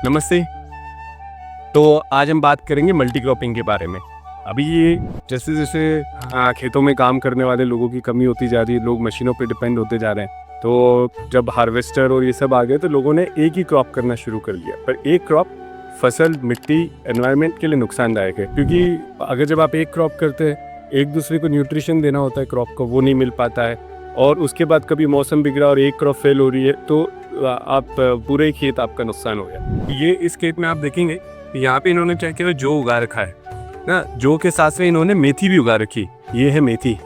नमस्ते। तो आज हम बात करेंगे मल्टी क्रॉपिंग के बारे में। अभी ये जैसे जैसे खेतों में काम करने वाले लोगों की कमी होती जा रही है, लोग मशीनों पे डिपेंड होते जा रहे हैं। तो जब हार्वेस्टर और ये सब आ गए तो लोगों ने एक ही क्रॉप करना शुरू कर लिया। पर एक क्रॉप फसल, मिट्टी, एनवायरनमेंट के लिए नुकसानदायक है, क्योंकि अगर जब आप एक क्रॉप करते हैं, एक दूसरे को न्यूट्रिशन देना होता है क्रॉप को, वो नहीं मिल पाता है। और उसके बाद कभी मौसम बिगड़ा और एक क्रॉप फेल हो रही है तो आप पूरे खेत आपका नुकसान हो गया। ये इस खेत में आप देखेंगे यहाँ पे इन्होंने क्या किया, जो उगा रखा है ना, जो के साथ में इन्होंने मेथी भी उगा रखी। ये है मेथी,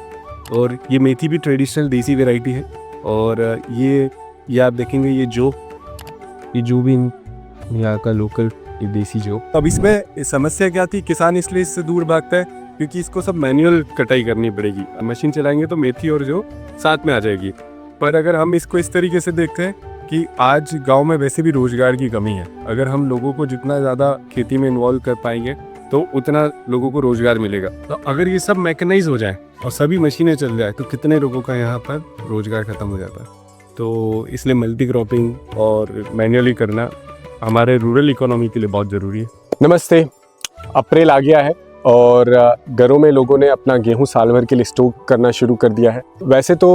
और ये मेथी भी ट्रेडिशनल देसी वैरायटी है। और ये आप देखेंगे ये जो भी यहाँ का लोकल ये देसी जो। अब इसमें समस्या क्या थी, किसान इसलिए इससे दूर भागता है क्योंकि इसको सब मैनुअल कटाई करनी पड़ेगी। मशीन चलाएंगे तो मेथी और जो साथ में आ जाएगी। पर अगर हम इसको इस तरीके से देखते हैं कि आज गांव में वैसे भी रोजगार की कमी है, अगर हम लोगों को जितना ज़्यादा खेती में इन्वॉल्व कर पाएंगे तो उतना लोगों को रोजगार मिलेगा। तो अगर ये सब मैकेनाइज हो जाए और सभी मशीनें चल जाए तो कितने लोगों का यहाँ पर रोजगार खत्म हो जाता है। तो इसलिए मल्टी क्रॉपिंग और मैन्युअली करना हमारे रूरल इकोनॉमी के लिए बहुत ज़रूरी है। नमस्ते। अप्रैल आ गया है और घरों में लोगों ने अपना गेहूं साल भर के लिए स्टॉक करना शुरू कर दिया है। वैसे तो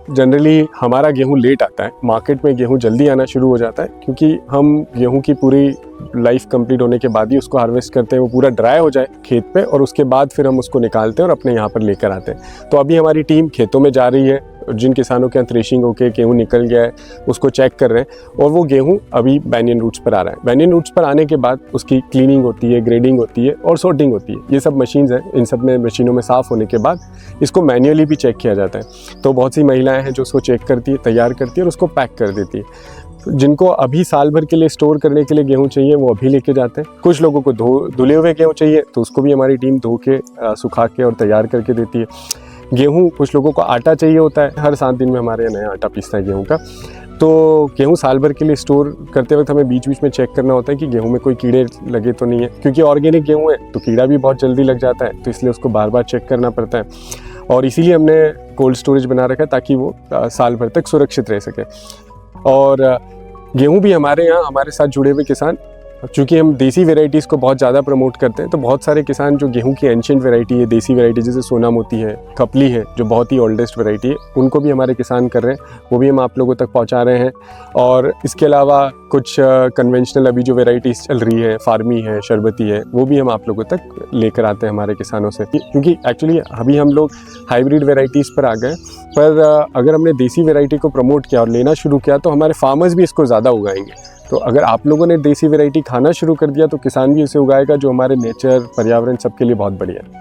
जनरली हमारा गेहूं लेट आता है, मार्केट में गेहूं जल्दी आना शुरू हो जाता है, क्योंकि हम गेहूं की पूरी लाइफ कंप्लीट होने के बाद ही उसको हार्वेस्ट करते हैं, वो पूरा ड्राई हो जाए खेत पे, और उसके बाद फिर हम उसको निकालते हैं और अपने यहाँ पर लेकर आते हैं। तो अभी हमारी टीम खेतों में जा रही है, जिन किसानों के यहाँ थ्रेशिंग होकर गेहूँ निकल गया है उसको चेक कर रहे हैं, और वो गेहूँ अभी बैनियन रूट्स पर आ रहा है। बैनियन रूट्स पर आने के बाद उसकी क्लीनिंग होती है, ग्रेडिंग होती है और सॉर्टिंग होती है। ये सब मशीन्स हैं, इन सब में मशीनों में साफ़ होने के बाद इसको मैन्युअली भी चेक किया जाता है। तो बहुत सी महिलाएं हैं जो उसको चेक करती है, तैयार करती है और उसको पैक कर देती है। जिनको अभी साल भर के लिए स्टोर करने के लिए गेहूं चाहिए वो अभी लेके जाते हैं। कुछ लोगों को धुले हुए गेहूं चाहिए तो उसको भी हमारी टीम धो के सुखा के और तैयार करके देती है। गेहूं, कुछ लोगों को आटा चाहिए होता है, हर 7 दिन में हमारे यहाँ नया आटा पीसता है गेहूं का। तो गेहूं साल भर के लिए स्टोर करते वक्त हमें बीच बीच में चेक करना होता है कि गेहूं में कोई कीड़े लगे तो नहीं है, क्योंकि ऑर्गेनिक गेहूं है तो कीड़ा भी बहुत जल्दी लग जाता है, तो इसलिए उसको बार बार चेक करना पड़ता है। और इसीलिए हमने कोल्ड स्टोरेज बना रखा है ताकि वो साल भर तक सुरक्षित रह सके। और गेहूं भी हमारे यहाँ हमारे साथ जुड़े हुए किसान, चूँकि हम देसी वेराइटीज़ को बहुत ज़्यादा प्रमोट करते हैं, तो बहुत सारे किसान जो गेहूं की एंशिएंट वैरायटी है, देसी वैरायटी जैसे सोनामोती है, खपली है, जो बहुत ही ओल्डेस्ट वैरायटी है, उनको भी हमारे किसान कर रहे हैं, वो भी हम आप लोगों तक पहुंचा रहे हैं। और इसके अलावा कुछ कन्वेंशनल अभी जो वैराइटीज़ चल रही है, फार्मी है, शरबती है, वो भी हम आप लोगों तक लेकर आते हैं हमारे किसानों से। क्योंकि एक्चुअली अभी हम लोग हाइब्रिड वेराइटीज़ पर आ गए, पर अगर हमने देसी वेराइटी को प्रमोट किया और लेना शुरू किया तो हमारे फार्मर्स भी इसको ज़्यादा उगाएंगे। तो अगर आप लोगों ने देसी वैरायटी खाना शुरू कर दिया तो किसान भी इसे उगाएगा, जो हमारे नेचर, पर्यावरण सबके लिए बहुत बढ़िया है।